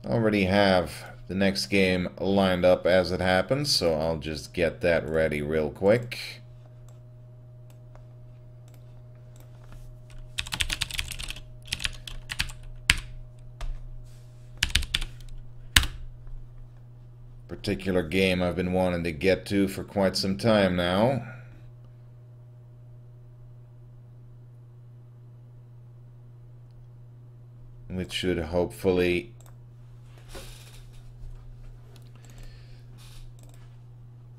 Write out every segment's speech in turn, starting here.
Already have the next game lined up as it happens, so I'll just get that ready real quick. Particular game I've been wanting to get to for quite some time now. Which should hopefully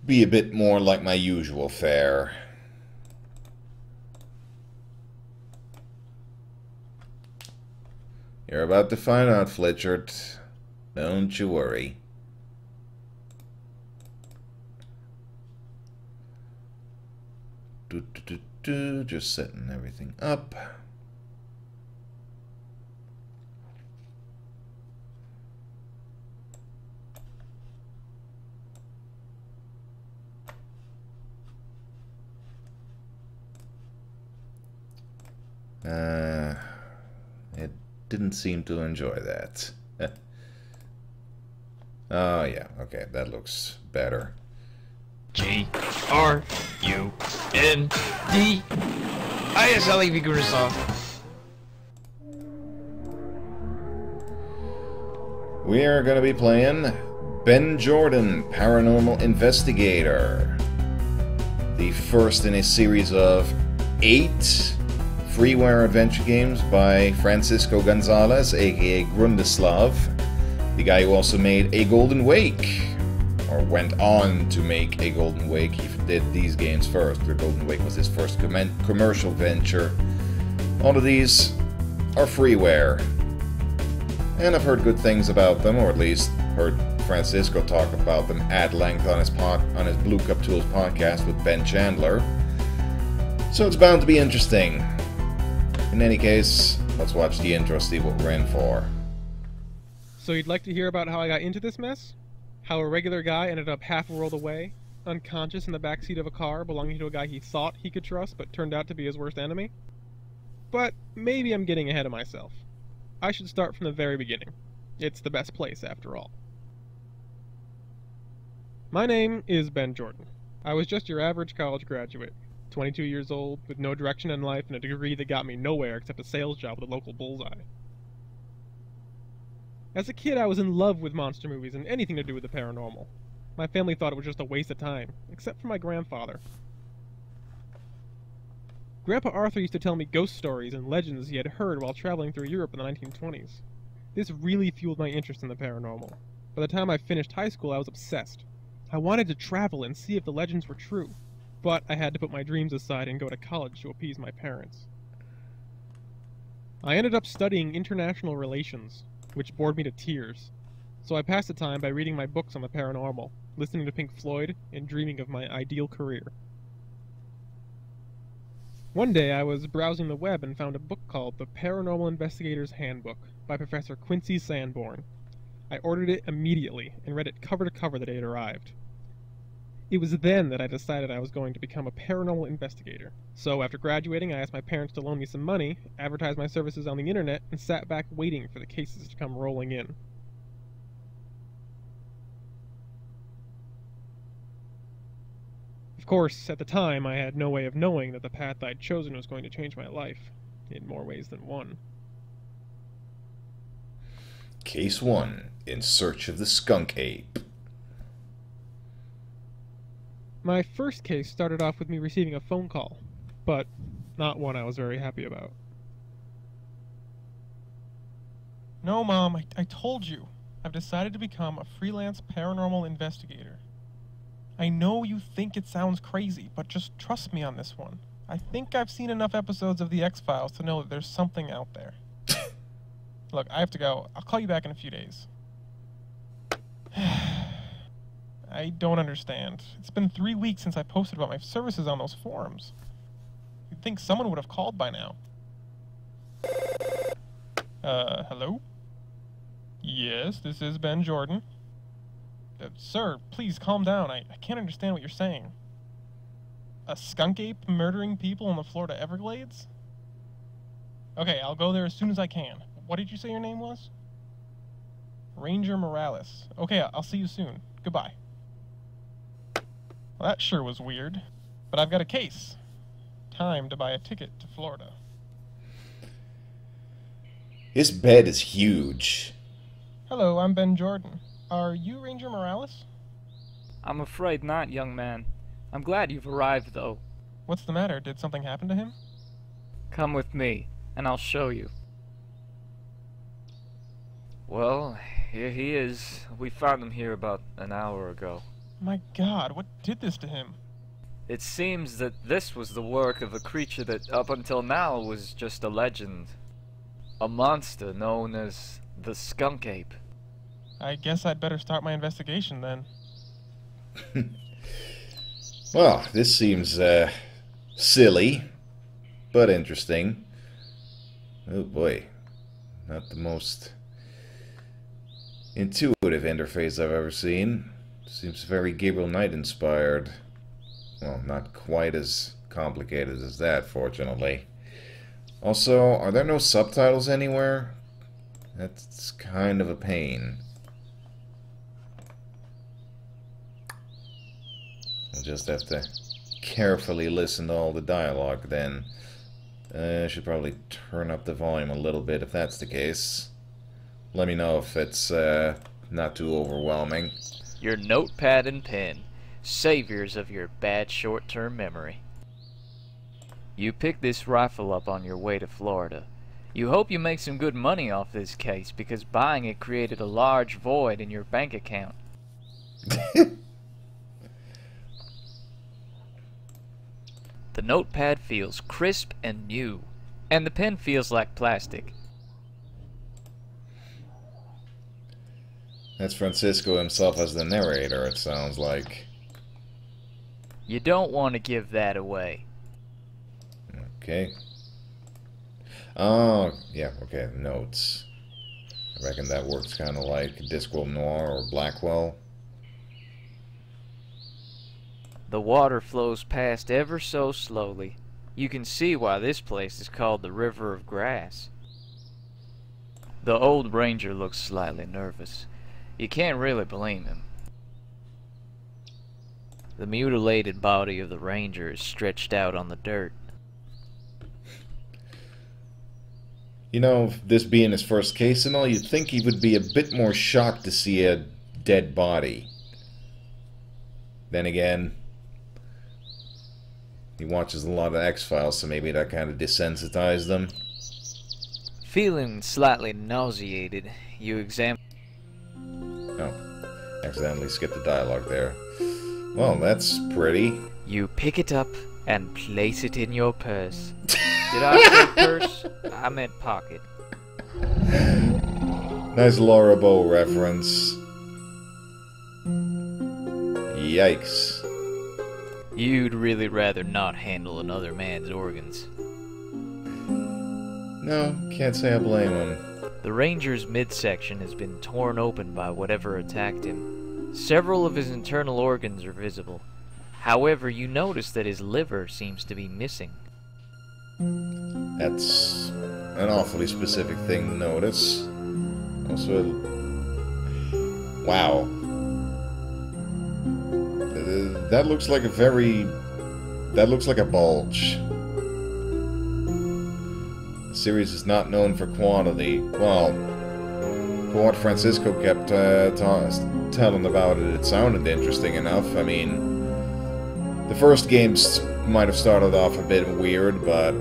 be a bit more like my usual fare. You're about to find out, Flitchert. Don't you worry. Just setting everything up. It didn't seem to enjoy that. Oh yeah, okay, that looks better. G-R-U-N-D ISLE Vigorosoft. We are going to be playing Ben Jordan, Paranormal Investigator. The first in a series of 8 freeware adventure games by Francisco Gonzalez, aka Grundislav, the guy who also made A Golden Wake, or went on to make A Golden Wake. He did these games first. The Golden Wake was his first commercial venture. All of these are freeware, and I've heard good things about them, or at least heard Francisco talk about them at length on his Blue Cup Tools podcast with Ben Chandler. So it's bound to be interesting. In any case, let's watch the intro, see what we're in for. So you'd like to hear about how I got into this mess? How a regular guy ended up half a world away, unconscious in the backseat of a car belonging to a guy he thought he could trust but turned out to be his worst enemy? But maybe I'm getting ahead of myself. I should start from the very beginning. It's the best place, after all. My name is Ben Jordan. I was just your average college graduate, 22 years old, with no direction in life and a degree that got me nowhere except a sales job with a local bullseye. As a kid, I was in love with monster movies and anything to do with the paranormal. My family thought it was just a waste of time, except for my grandfather. Grandpa Arthur used to tell me ghost stories and legends he had heard while traveling through Europe in the 1920s. This really fueled my interest in the paranormal. By the time I finished high school, I was obsessed. I wanted to travel and see if the legends were true, but I had to put my dreams aside and go to college to appease my parents. I ended up studying international relations, which bored me to tears, so I passed the time by reading my books on the paranormal, listening to Pink Floyd, and dreaming of my ideal career. One day I was browsing the web and found a book called The Paranormal Investigator's Handbook by Professor Quincy Sanborn. I ordered it immediately and read it cover to cover the day it arrived. It was then that I decided I was going to become a paranormal investigator. So after graduating, I asked my parents to loan me some money, advertised my services on the internet, and sat back waiting for the cases to come rolling in. Of course, at the time, I had no way of knowing that the path I'd chosen was going to change my life, in more ways than one. Case 1, In Search of the Skunk-ape. My first case started off with me receiving a phone call, but not one I was very happy about. No, Mom, I told you. I've decided to become a freelance paranormal investigator. I know you think it sounds crazy, but just trust me on this one. I think I've seen enough episodes of The X-Files to know that there's something out there. Look, I have to go. I'll call you back in a few days. I don't understand. It's been 3 weeks since I posted about my services on those forums. You'd think someone would have called by now. Hello? Yes, this is Ben Jordan. Sir, please calm down. I can't understand what you're saying. A skunk-ape murdering people in the Florida Everglades? Okay, I'll go there as soon as I can. What did you say your name was? Ranger Morales. Okay, I'll see you soon. Goodbye. Well, that sure was weird. But I've got a case. Time to buy a ticket to Florida. His bed is huge. Hello, I'm Ben Jordan. Are you Ranger Morales? I'm afraid not, young man. I'm glad you've arrived, though. What's the matter? Did something happen to him? Come with me, and I'll show you. Well, here he is. We found him here about an hour ago. My God, what did this to him? It seems that this was the work of a creature that up until now was just a legend. A monster known as the skunk-ape. I guess I'd better start my investigation then. Well, this seems silly, but interesting. Oh boy, not the most intuitive interface I've ever seen. Seems very Gabriel Knight inspired. Well, not quite as complicated as that, fortunately. Also, are there no subtitles anywhere? That's kind of a pain. I'll just have to carefully listen to all the dialogue then. I should probably turn up the volume a little bit if that's the case. Let me know if it's not too overwhelming. Your notepad and pen, saviors of your bad short-term memory. You picked this rifle up on your way to Florida. You hope you make some good money off this case because buying it created a large void in your bank account. The notepad feels crisp and new, and the pen feels like plastic. That's Francisco himself as the narrator, it sounds like. You don't want to give that away. Okay. Oh, yeah, okay, notes. I reckon that works kind of like Discworld Noir or Blackwell. The water flows past ever so slowly. You can see why this place is called the River of Grass. The old ranger looks slightly nervous. You can't really blame him. The mutilated body of the ranger is stretched out on the dirt. You know, this being his first case and all, you'd think he would be a bit more shocked to see a dead body. Then again, he watches a lot of X-Files, so maybe that kind of desensitized him. Feeling slightly nauseated, you examine... Oh, accidentally skipped the dialogue there. Well, that's pretty. You pick it up and place it in your purse. Did I say purse? I meant pocket. Nice Laura Bow reference. Yikes. You'd really rather not handle another man's organs. No, can't say I blame him. The ranger's midsection has been torn open by whatever attacked him. Several of his internal organs are visible. However, you notice that his liver seems to be missing. That's an awfully specific thing to notice. Also, wow. That looks like a very... That looks like a bulge. The series is not known for quantity. Well, for what Francisco kept telling about it, it sounded interesting enough. I mean, the first games might have started off a bit weird, but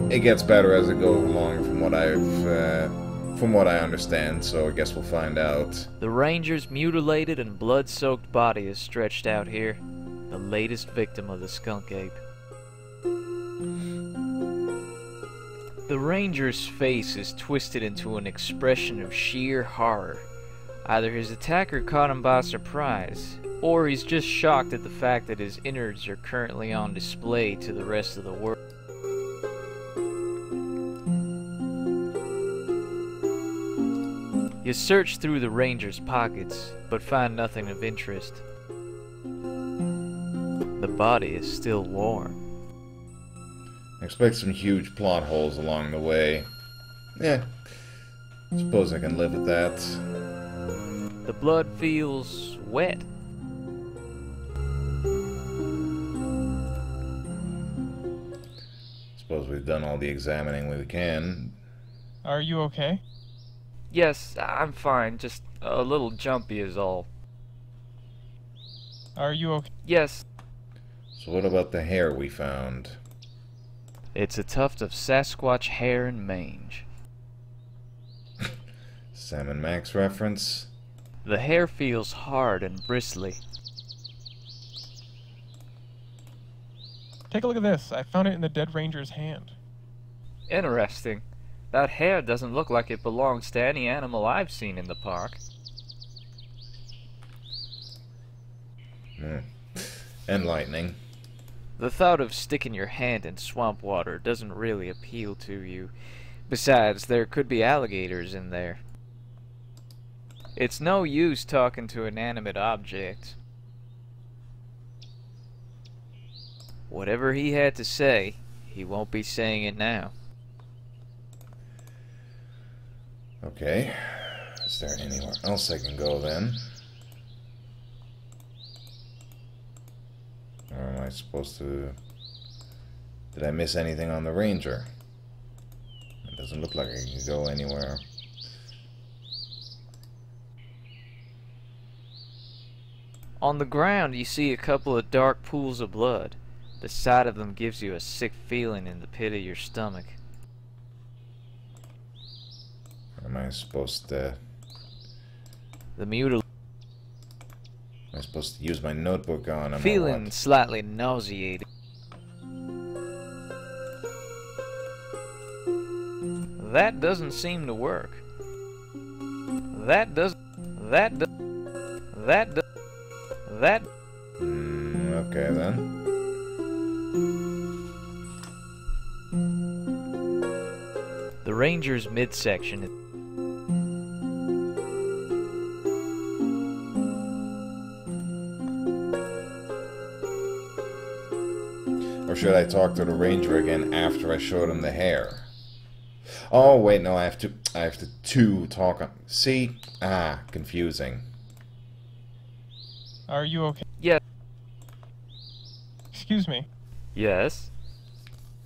it gets better as it goes along from what I understand, so I guess we'll find out. The ranger's mutilated and blood-soaked body is stretched out here, the latest victim of the skunk-ape. The ranger's face is twisted into an expression of sheer horror. Either his attacker caught him by surprise, or he's just shocked at the fact that his innards are currently on display to the rest of the world. You search through the ranger's pockets, but find nothing of interest. The body is still warm. I expect some huge plot holes along the way. Yeah, suppose I can live with that. The blood feels wet. Suppose we've done all the examining we can. Are you okay? Yes, I'm fine, just a little jumpy is all. Are you okay? Yes, So what about the hair we found? it's a tuft of Sasquatch hair and mange. Sam and Max reference? The hair feels hard and bristly. Take a look at this. I found it in the dead ranger's hand. Interesting. That hair doesn't look like it belongs to any animal I've seen in the park. Enlightening. The thought of sticking your hand in swamp water doesn't really appeal to you. Besides, there could be alligators in there. It's no use talking to inanimate objects. Whatever he had to say, he won't be saying it now. Okay. Is there anywhere else I can go then? Or am I supposed to... Did I miss anything on the ranger? It doesn't look like I can go anywhere. On the ground, you see a couple of dark pools of blood. The sight of them gives you a sick feeling in the pit of your stomach. Am I supposed to... The mutilation. Am I supposed to use my notebook on him? Feeling slightly nauseated. That doesn't seem to work. That does. Okay then. The ranger's midsection. Or should I talk to the ranger again after I showed him the hair? Oh wait, no, I have to talk. See? Confusing. Are you okay? Yeah. Excuse me. Yes.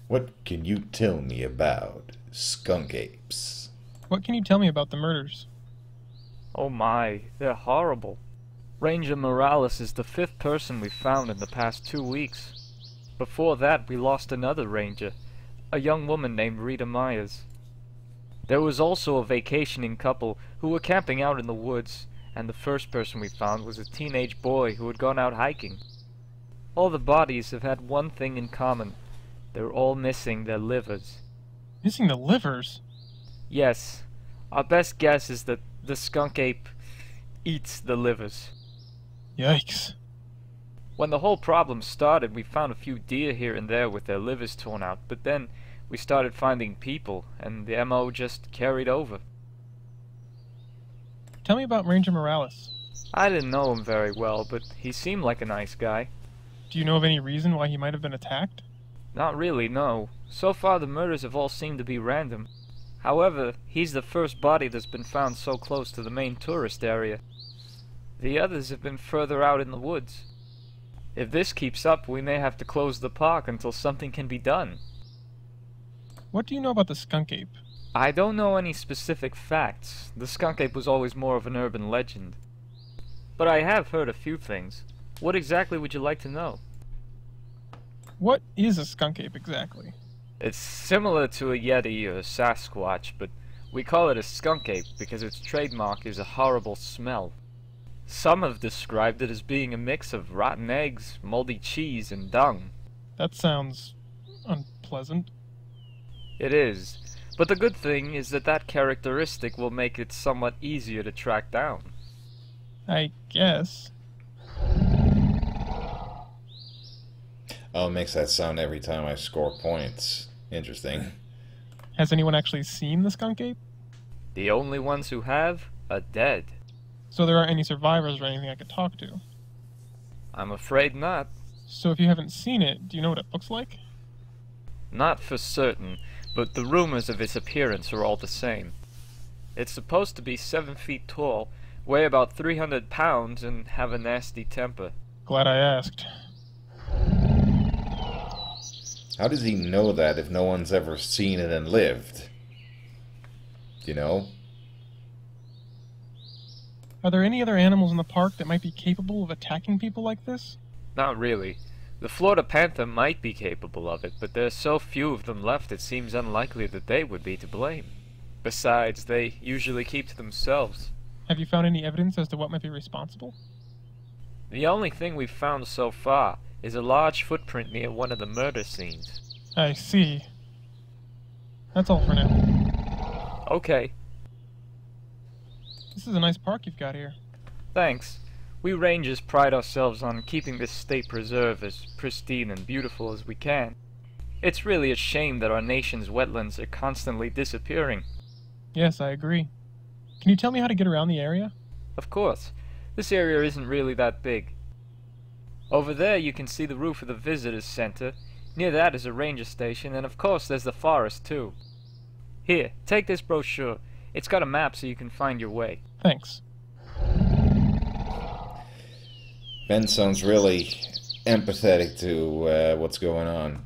What can you tell me about skunk-apes? What can you tell me about the murders? Oh my, they're horrible. Ranger Morales is the 5th person we've found in the past 2 weeks. Before that, we lost another ranger, a young woman named Rita Myers. There was also a vacationing couple who were camping out in the woods, and the first person we found was a teenage boy who had gone out hiking. All the bodies have had one thing in common. They're all missing their livers. Missing the livers? Yes. Our best guess is that the skunk-ape eats the livers. Yikes. When the whole problem started, we found a few deer here and there with their livers torn out, but then we started finding people, and the MO just carried over. Tell me about Ranger Morales. I didn't know him very well, but he seemed like a nice guy. Do you know of any reason why he might have been attacked? Not really, no. So far the murders have all seemed to be random. However, he's the first body that's been found so close to the main tourist area. The others have been further out in the woods. If this keeps up, we may have to close the park until something can be done. What do you know about the skunk-ape? I don't know any specific facts. The skunk-ape was always more of an urban legend. But I have heard a few things. What exactly would you like to know? What is a skunk-ape exactly? It's similar to a Yeti or a Sasquatch, but we call it a skunk-ape because its trademark is a horrible smell. Some have described it as being a mix of rotten eggs, moldy cheese, and dung. That sounds unpleasant. It is, but the good thing is that that characteristic will make it somewhat easier to track down. I guess. Oh, it makes that sound every time I score points. Interesting. Has anyone actually seen the skunk-ape? The only ones who have are dead. So there aren't any survivors or anything I could talk to? I'm afraid not. So if you haven't seen it, do you know what it looks like? Not for certain, but the rumors of its appearance are all the same. It's supposed to be 7 feet tall, weigh about 300 pounds, and have a nasty temper. Glad I asked. How does he know that if no one's ever seen it and lived? You know? Are there any other animals in the park that might be capable of attacking people like this? Not really. The Florida panther might be capable of it, but there's so few of them left it seems unlikely that they would be to blame. Besides, they usually keep to themselves. Have you found any evidence as to what might be responsible? The only thing we've found so far is a large footprint near one of the murder scenes. I see. That's all for now. Okay, This is a nice park you've got here. thanks. We rangers pride ourselves on keeping this state preserve as pristine and beautiful as we can. It's really a shame that our nation's wetlands are constantly disappearing. Yes, I agree. Can you tell me how to get around the area? Of course, this area isn't really that big. Over there you can see the roof of the visitors center. Near that is a ranger station, and of course there's the forest too. Here, take this brochure. It's got a map so you can find your way. Thanks. Ben sounds really empathetic to what's going on.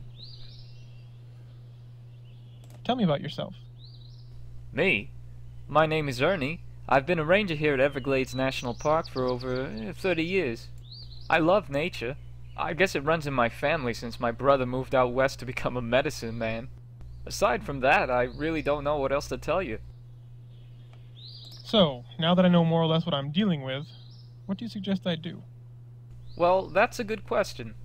Tell me about yourself. Me? My name is Ernie. I've been a ranger here at Everglades National Park for over 30 years. I love nature. I guess it runs in my family since my brother moved out west to become a medicine man. Aside from that, I really don't know what else to tell you. So, now that I know more or less what I'm dealing with, what do you suggest I do? Well, that's a good question.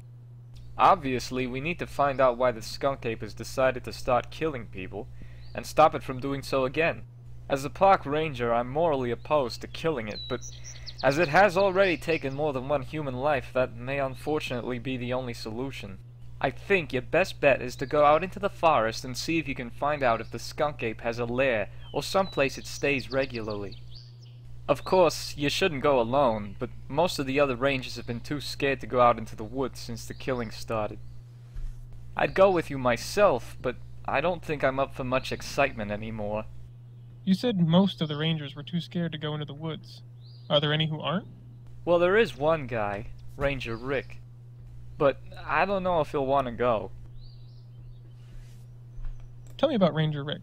Obviously, we need to find out why the skunk-ape has decided to start killing people, and stop it from doing so again. As a park ranger, I'm morally opposed to killing it, but as it has already taken more than one human life, that may unfortunately be the only solution. I think your best bet is to go out into the forest and see if you can find out if the skunk-ape has a lair, or someplace it stays regularly. Of course, you shouldn't go alone, but most of the other rangers have been too scared to go out into the woods since the killing started. I'd go with you myself, but I don't think I'm up for much excitement anymore. You said most of the rangers were too scared to go into the woods. Are there any who aren't? Well, there is one guy, Ranger Rick, but I don't know if he'll want to go. Tell me about Ranger Rick.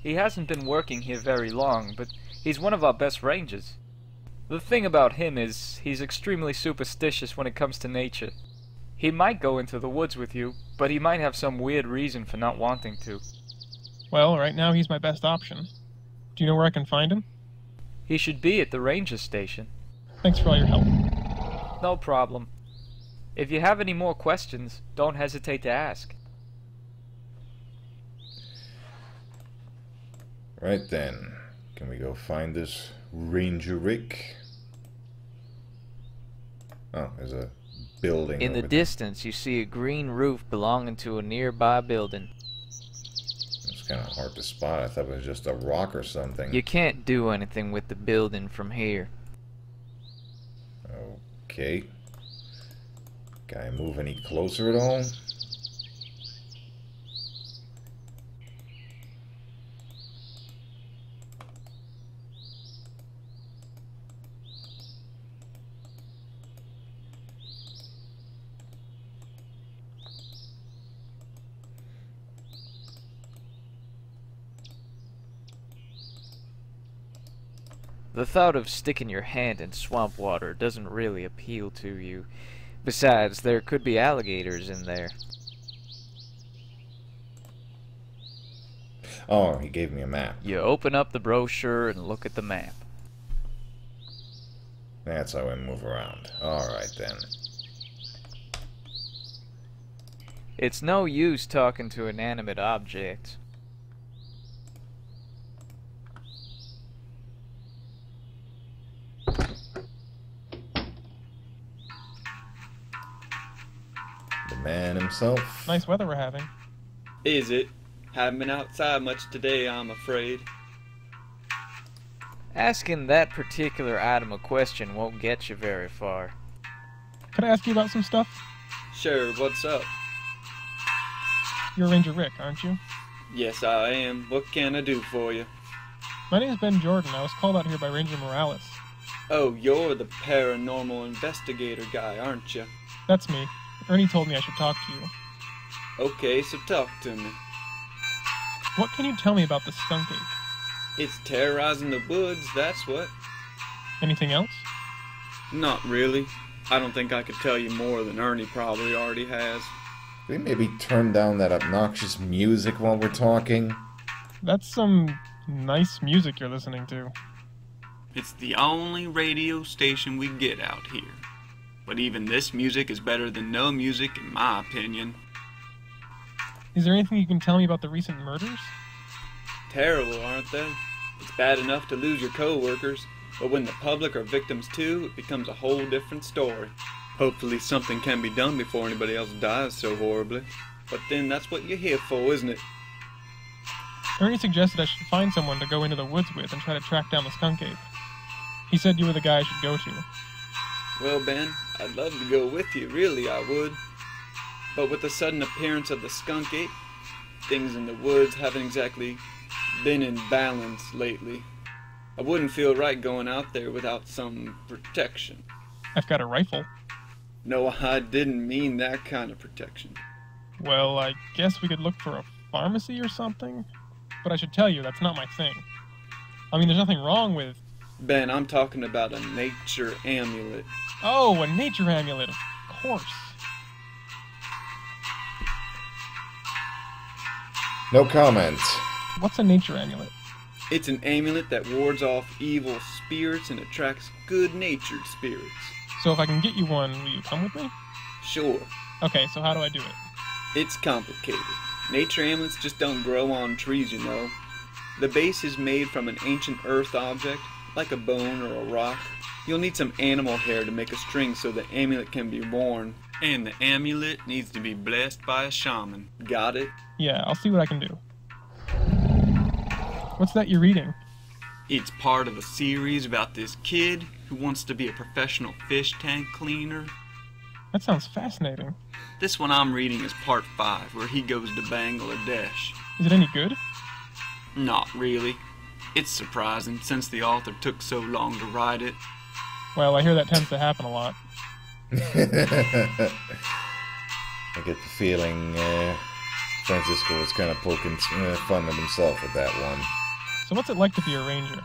He hasn't been working here very long, but he's one of our best rangers. The thing about him is he's extremely superstitious when it comes to nature. He might go into the woods with you, but he might have some weird reason for not wanting to. Well, right now he's my best option. Do you know where I can find him? He should be at the ranger station. Thanks for all your help. No problem. If you have any more questions, don't hesitate to ask. Right then. Can we go find this Ranger Rick? Oh, there's a building In the over there. distance, you see a green roof belonging to a nearby building. It's kind of hard to spot. I thought it was just a rock or something. You can't do anything with the building from here. Okay. Can I move any closer at all? The thought of sticking your hand in swamp water doesn't really appeal to you. Besides, there could be alligators in there. Oh, he gave me a map. You open up the brochure and look at the map. That's how I move around. Alright then. It's no use talking to inanimate objects. The man himself. Nice weather we're having. Is it? Haven't been outside much today, I'm afraid. Asking that particular item a question won't get you very far. Could I ask you about some stuff? Sure, what's up? You're Ranger Rick, aren't you? Yes, I am. What can I do for you? My name is Ben Jordan. I was called out here by Ranger Morales. Oh, you're the paranormal investigator guy, aren't you? That's me. Ernie told me I should talk to you. Okay, so talk to me. What can you tell me about the skunk-ape? It's terrorizing the woods, that's what. Anything else? Not really. I don't think I could tell you more than Ernie probably already has. Can we maybe turn down that obnoxious music while we're talking? That's some nice music you're listening to. It's the only radio station we get out here. But even this music is better than no music, in my opinion. Is there anything you can tell me about the recent murders? Terrible, aren't they? It's bad enough to lose your co-workers, but when the public are victims too, it becomes a whole different story. Hopefully something can be done before anybody else dies so horribly. But then that's what you're here for, isn't it? Ernie suggested I should find someone to go into the woods with and try to track down the skunk-ape. He said you were the guy I should go to. Well, Ben, I'd love to go with you, really I would. But with the sudden appearance of the skunk-ape, things in the woods haven't exactly been in balance lately. I wouldn't feel right going out there without some protection. I've got a rifle. No, I didn't mean that kind of protection. Well, I guess we could look for a pharmacy or something? But I should tell you, that's not my thing. I mean, there's nothing wrong with... Ben, I'm talking about a nature amulet. Oh, a nature amulet, of course. No comment. What's a nature amulet? It's an amulet that wards off evil spirits and attracts good-natured spirits. So if I can get you one, will you come with me? Sure. Okay, so how do I do it? It's complicated. Nature amulets just don't grow on trees, you know. The base is made from an ancient earth object, like a bone or a rock. You'll need some animal hair to make a string so the amulet can be worn. And the amulet needs to be blessed by a shaman. Got it? Yeah, I'll see what I can do. What's that you're reading? It's part of a series about this kid who wants to be a professional fish tank cleaner. That sounds fascinating. This one I'm reading is part 5, where he goes to Bangladesh. Is it any good? Not really. It's surprising, since the author took so long to write it. Well, I hear that tends to happen a lot. I get the feeling Francisco was kind of poking fun at himself with that one. So what's it like to be a ranger?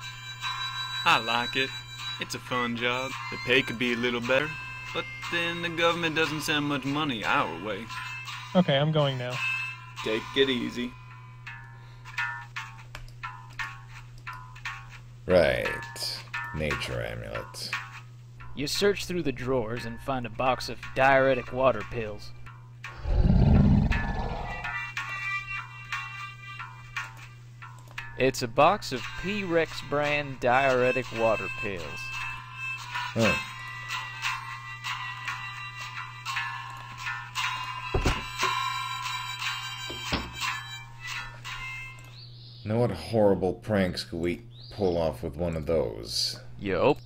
I like it. It's a fun job. The pay could be a little better, but then the government doesn't send much money our way. Okay, I'm going now. Take it easy. Right. Nature amulet. You search through the drawers and find a box of diuretic water pills. It's a box of P-Rex brand diuretic water pills. Huh. Now what horrible pranks could we pull off with one of those? You open.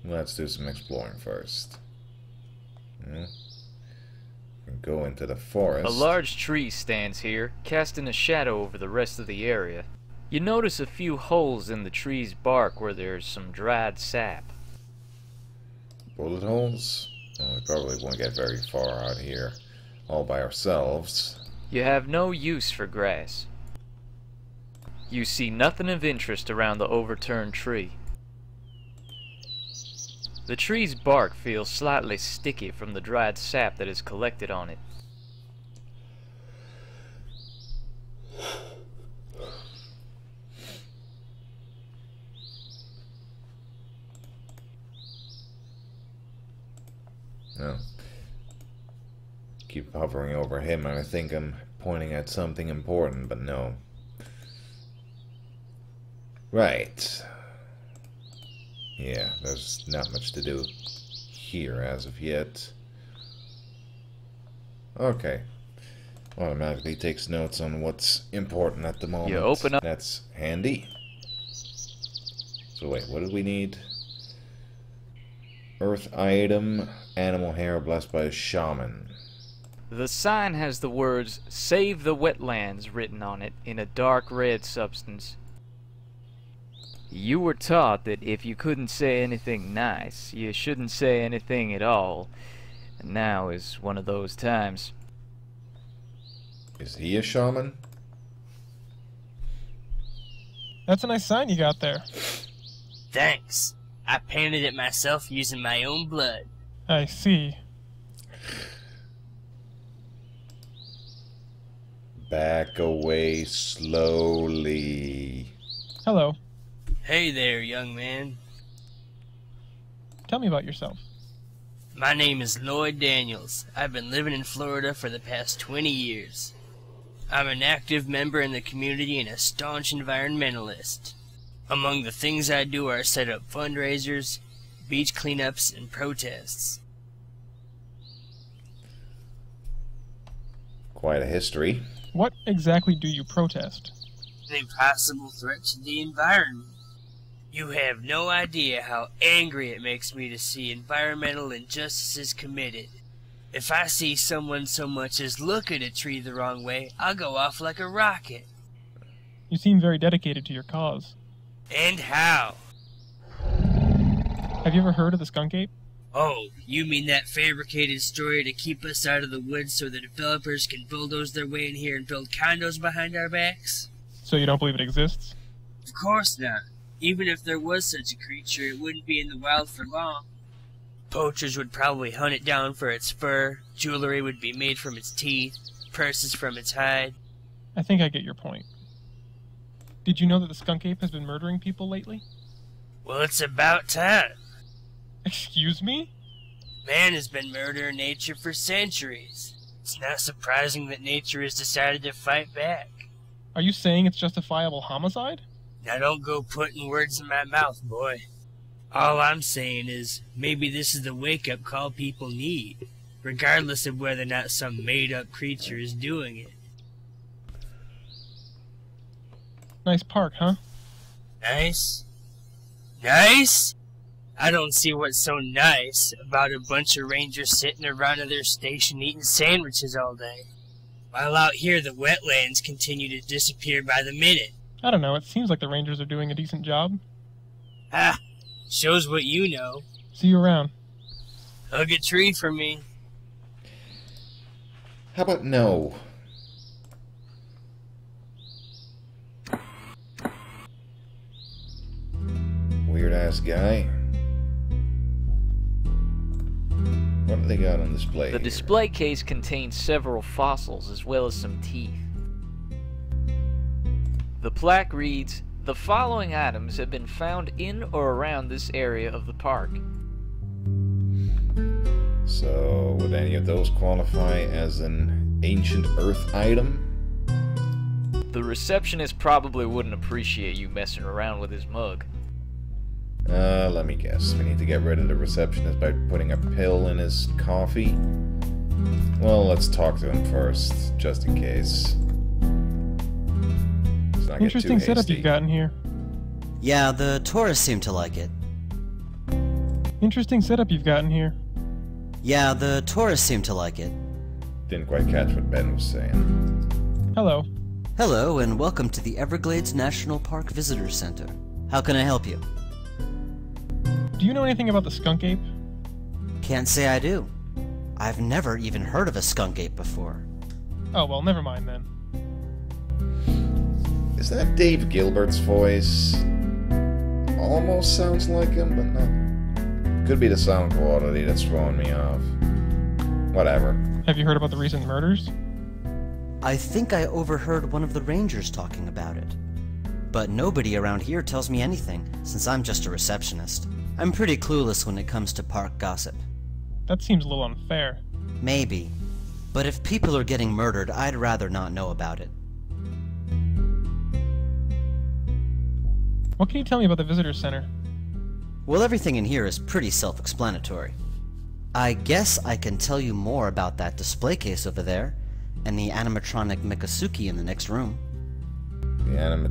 Let's do some exploring first. Go into the forest. A large tree stands here, casting a shadow over the rest of the area. You notice a few holes in the tree's bark where there's some dried sap. Bullet holes? Well, we probably won't get very far out here, all by ourselves. You have no use for grass. You see nothing of interest around the overturned tree. The tree's bark feels slightly sticky from the dried sap that is collected on it. No. Keep hovering over him and I think I'm pointing at something important, but no. Right. Yeah, there's not much to do here as of yet. Okay. Automatically takes notes on what's important at the moment. You open up. That's handy. So wait, what did we need? Earth item, animal hair blessed by a shaman. The sign has the words, "Save the Wetlands" written on it in a dark red substance. You were taught that if you couldn't say anything nice, you shouldn't say anything at all. And now is one of those times. Is he a shaman? That's a nice sign you got there. Thanks. I painted it myself using my own blood. I see. Back away slowly. Hello. Hey there, young man. Tell me about yourself. My name is Lloyd Daniels. I've been living in Florida for the past 20 years. I'm an active member in the community and a staunch environmentalist. Among the things I do are set up fundraisers, beach cleanups, and protests. Quite a history. What exactly do you protest? An impossible threat to the environment. You have no idea how angry it makes me to see environmental injustices committed. If I see someone so much as look at a tree the wrong way, I'll go off like a rocket. You seem very dedicated to your cause. And how? Have you ever heard of the skunk-ape? Oh, you mean that fabricated story to keep us out of the woods so the developers can bulldoze their way in here and build condos behind our backs? So you don't believe it exists? Of course not. Even if there was such a creature, it wouldn't be in the wild for long. Poachers would probably hunt it down for its fur, jewelry would be made from its teeth, purses from its hide. I think I get your point. Did you know that the skunk-ape has been murdering people lately? Well, it's about time. Excuse me? Man has been murdering nature for centuries. It's not surprising that nature has decided to fight back. Are you saying it's justifiable homicide? Now don't go putting words in my mouth, boy. All I'm saying is, maybe this is the wake-up call people need, regardless of whether or not some made-up creature is doing it. Nice park, huh? Nice? Nice? I don't see what's so nice about a bunch of rangers sitting around at their station eating sandwiches all day, while out here the wetlands continue to disappear by the minute. I don't know, it seems like the rangers are doing a decent job. Ah, shows what you know. See you around. Hug a tree for me. How about no? Weird-ass guy. What do they got on display The here? display case contains several fossils as well as some teeth. The plaque reads, "The following items have been found in or around this area of the park." So, would any of those qualify as an ancient Earth item? The receptionist probably wouldn't appreciate you messing around with his mug. Let me guess. We need to get rid of the receptionist by putting a pill in his coffee? Well, let's talk to him first, just in case. Let's not get Interesting too setup hasty. you've gotten here. Yeah, the tourists seem to like it. Interesting setup you've gotten here. Yeah, the tourists seem to like it. Didn't quite catch what Ben was saying. Hello. Hello, and welcome to the Everglades National Park Visitor Center. How can I help you? Do you know anything about the skunk-ape? Can't say I do. I've never even heard of a skunk-ape before. Oh, well, never mind then. Is that Dave Gilbert's voice? Almost sounds like him, but not. Could be the sound quality that's throwing me off. Whatever. Have you heard about the recent murders? I think I overheard one of the rangers talking about it. But nobody around here tells me anything, since I'm just a receptionist. I'm pretty clueless when it comes to park gossip. That seems a little unfair. Maybe. But if people are getting murdered, I'd rather not know about it. What can you tell me about the visitor center? Well, everything in here is pretty self-explanatory. I guess I can tell you more about that display case over there, and the animatronic Mikasuki in the next room. The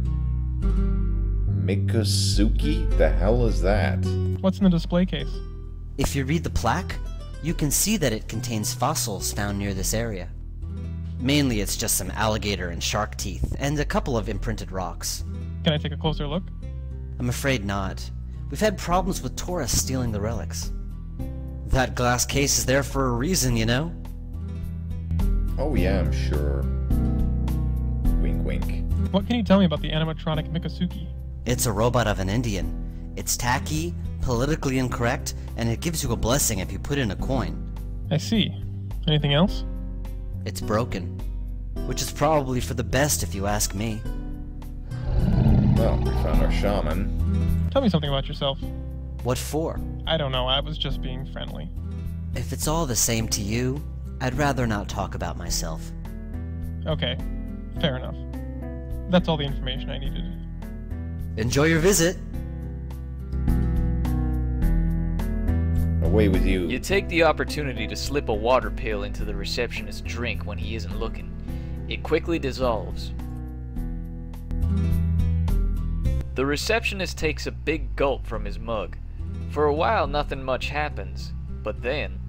Mikasuki? The hell is that? What's in the display case? If you read the plaque, you can see that it contains fossils found near this area. Mainly it's just some alligator and shark teeth, and a couple of imprinted rocks. Can I take a closer look? I'm afraid not. We've had problems with tourists stealing the relics. That glass case is there for a reason, you know? Oh yeah, I'm sure. Wink wink. What can you tell me about the animatronic Mikasuki? It's a robot of an Indian. It's tacky, politically incorrect, and it gives you a blessing if you put in a coin. I see. Anything else? It's broken. Which is probably for the best if you ask me. Well, we found our shaman. Tell me something about yourself. What for? I don't know, I was just being friendly. If it's all the same to you, I'd rather not talk about myself. Okay, fair enough. That's all the information I needed. Enjoy your visit! Away with you. You take the opportunity to slip a water pill into the receptionist's drink when he isn't looking. It quickly dissolves. The receptionist takes a big gulp from his mug. For a while, nothing much happens, but then...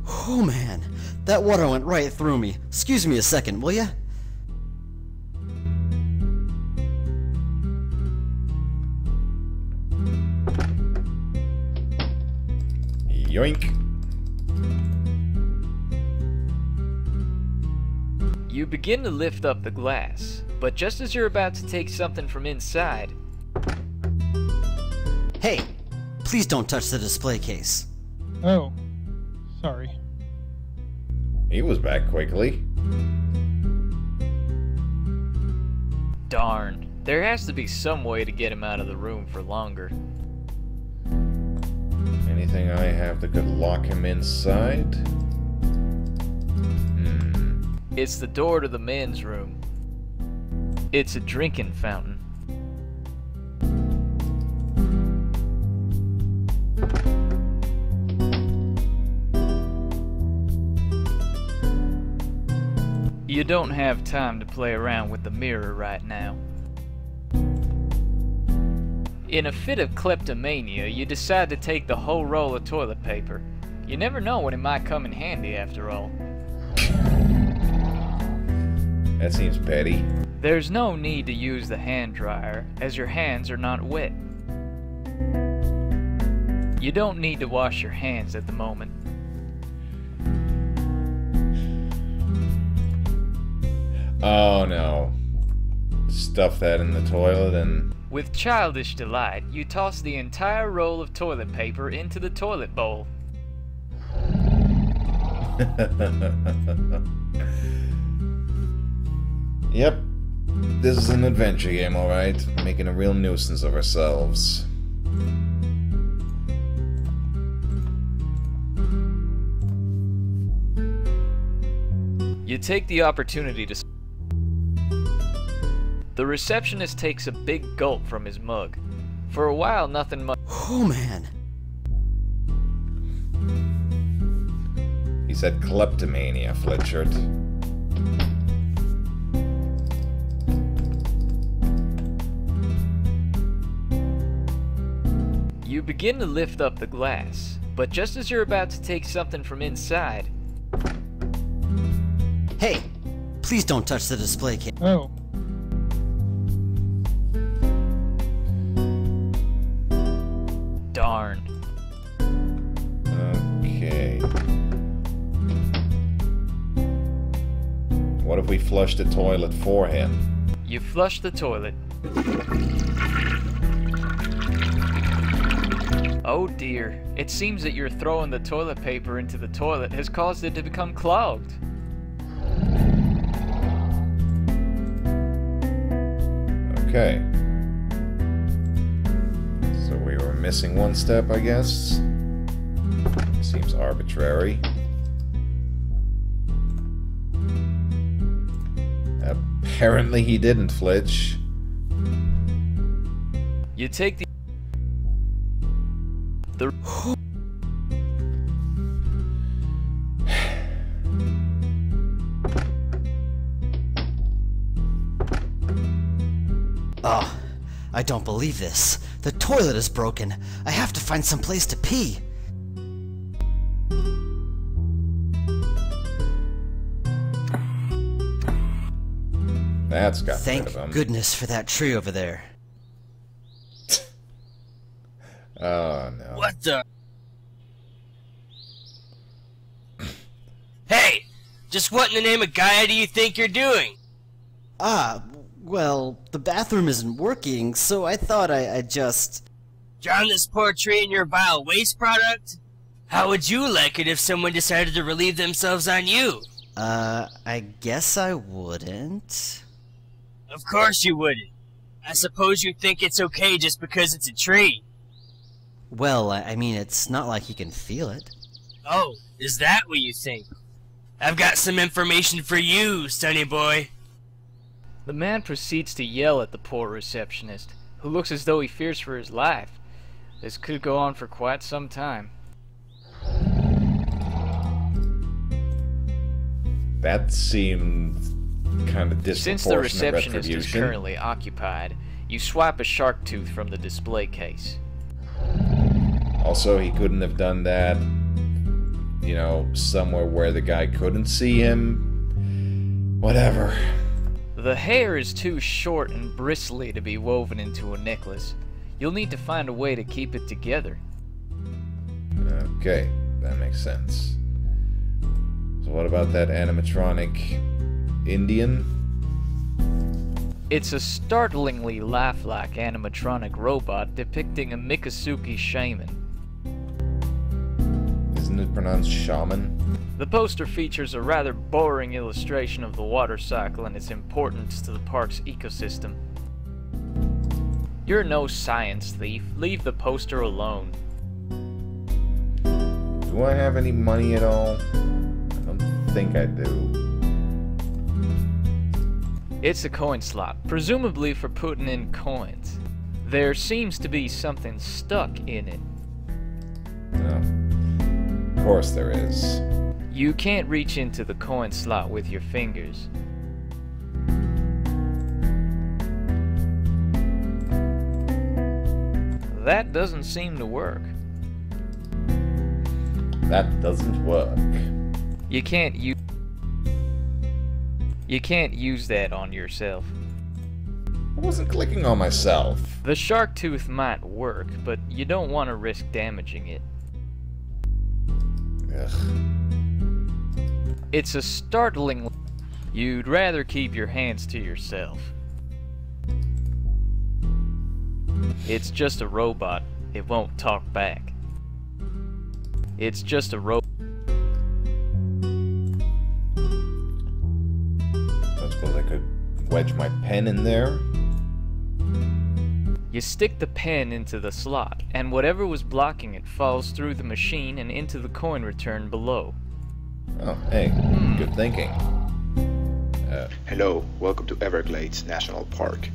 Oh man, that water went right through me. Excuse me a second, will ya? Yoink. You begin to lift up the glass, but just as you're about to take something from inside... Hey, please don't touch the display case. Oh, sorry. He was back quickly. Darn, there has to be some way to get him out of the room for longer. Anything I have that could lock him inside? It's the door to the men's room. It's a drinking fountain. You don't have time to play around with the mirror right now. In a fit of kleptomania, you decide to take the whole roll of toilet paper. You never know when it might come in handy after all. That seems petty. There's no need to use the hand dryer, as your hands are not wet. You don't need to wash your hands at the moment. Oh no. Stuff that in the toilet and... With childish delight, you toss the entire roll of toilet paper into the toilet bowl. Yep. This is an adventure game, alright. Making a real nuisance of ourselves. You take the opportunity to... The receptionist takes a big gulp from his mug. For a while, nothing much... Oh man. He said kleptomania, Fletchard. You begin to lift up the glass, but just as you're about to take something from inside... Hey, please don't touch the display case. Oh, Darn. Okay. What if we flush the toilet for him? You flush the toilet. Oh dear, it seems that your throwing the toilet paper into the toilet has caused it to become clogged. Okay. So we were missing one step, I guess. Seems arbitrary. Apparently he didn't, Flitch. You take the... Oh, I don't believe this. The toilet is broken. I have to find some place to pee. That's got rid Thank of him. goodness for that tree over there. Oh, no. What the? Hey! Just what in the name of Gaia do you think you're doing? Well, the bathroom isn't working, so I thought I'd just... Drown this poor tree in your vile waste product? How would you like it if someone decided to relieve themselves on you? I guess I wouldn't. Of course you wouldn't. I suppose you think it's okay just because it's a tree. Well, I mean, it's not like you can feel it. Oh, is that what you think? I've got some information for you, sonny boy. The man proceeds to yell at the poor receptionist, who looks as though he fears for his life. This could go on for quite some time. That seemed kind of disproportionate. Since the receptionist is retribution. currently occupied, you swipe a shark tooth from the display case. Also, he couldn't have done that, you know, somewhere where the guy couldn't see him. Whatever. The hair is too short and bristly to be woven into a necklace. You'll need to find a way to keep it together. Okay, that makes sense. So what about that animatronic Indian? It's a startlingly lifelike animatronic robot depicting a Miccosukee shaman. Isn't it pronounced shaman? The poster features a rather boring illustration of the water cycle and its importance to the park's ecosystem. You're no science thief. Leave the poster alone. Do I have any money at all? I don't think I do. It's a coin slot, presumably for putting in coins. There seems to be something stuck in it. Oh, of course there is. You can't reach into the coin slot with your fingers. That doesn't seem to work. That doesn't work. You can't use that on yourself. I wasn't clicking on myself. The shark tooth might work, but you don't want to risk damaging it. Ugh. It's a startling... You'd rather keep your hands to yourself. It's just a robot. It won't talk back. It's just a robot. I suppose I could wedge my pen in there. You stick the pen into the slot, and whatever was blocking it falls through the machine and into the coin return below. Oh, hey, good thinking. Hello, welcome to Everglades National Park.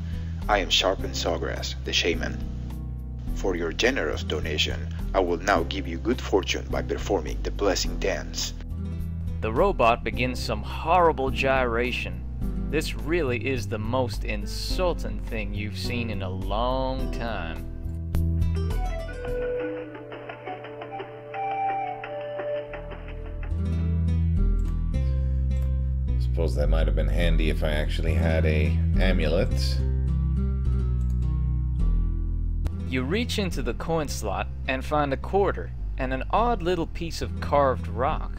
I am Sharpen Sawgrass, the shaman. For your generous donation, I will now give you good fortune by performing the blessing dance. The robot begins some horrible gyration. This really is the most insulting thing you've seen in a long time. Suppose that might have been handy if I actually had a amulet. You reach into the coin slot and find a quarter and an odd little piece of carved rock.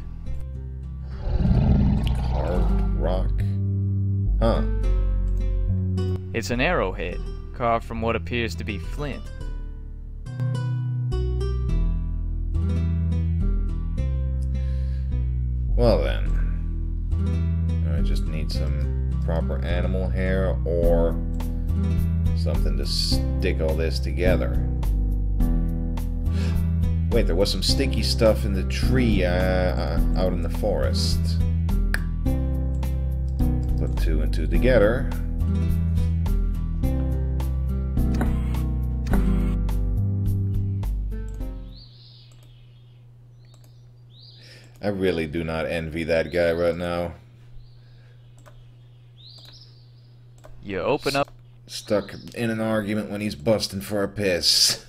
Carved rock? Huh. It's an arrowhead, carved from what appears to be flint. Well then. I just need some proper animal hair or something to stick all this together. Wait, there was some sticky stuff in the tree out in the forest. Put two and two together. I really do not envy that guy right now. You open up. Stuck in an argument when he's busting for a piss.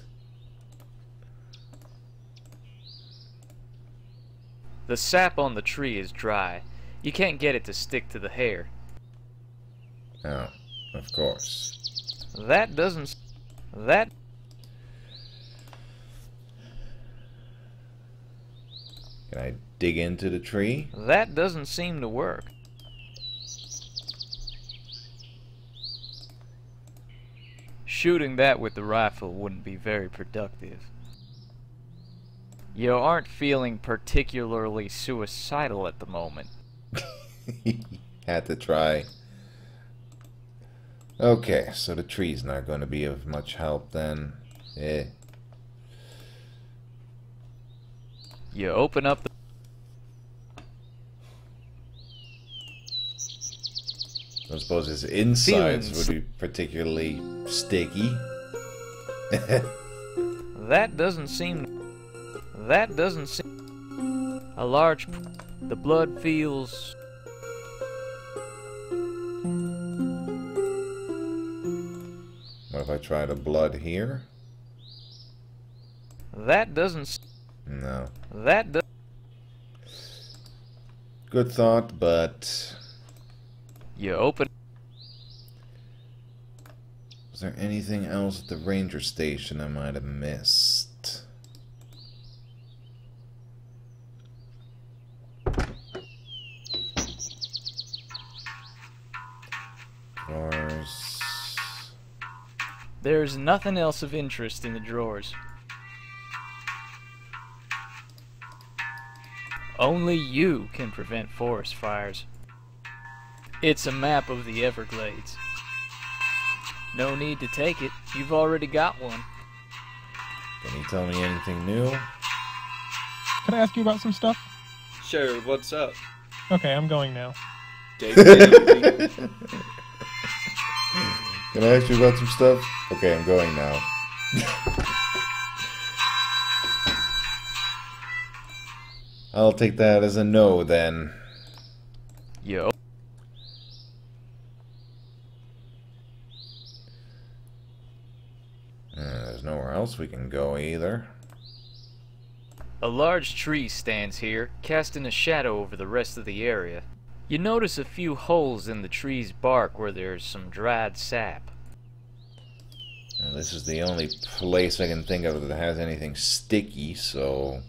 The sap on the tree is dry. You can't get it to stick to the hair. Oh, of course. That doesn't... Can I dig into the tree? That doesn't seem to work. Shooting that with the rifle wouldn't be very productive. You aren't feeling particularly suicidal at the moment. Had to try. Okay, so the tree's not going to be of much help then. You open up the... I suppose his insides would be particularly sticky. That doesn't seem... A large... The blood feels... What if I try the blood here? That doesn't... No. That does... Good thought, but... You open... Was there anything else at the ranger station I might have missed? Drawers. There's nothing else of interest in the drawers. Only you can prevent forest fires. It's a map of the Everglades. No need to take it, you've already got one. Can you tell me anything new? Can I ask you about some stuff? Sure, what's up? Okay, I'm going now. Take it easy. Can I ask you about some stuff? Okay, I'm going now. I'll take that as a no then. Yo. There's nowhere else we can go either. A large tree stands here, casting a shadow over the rest of the area. You notice a few holes in the tree's bark where there's some dried sap. Now, this is the only place I can think of that has anything sticky, so...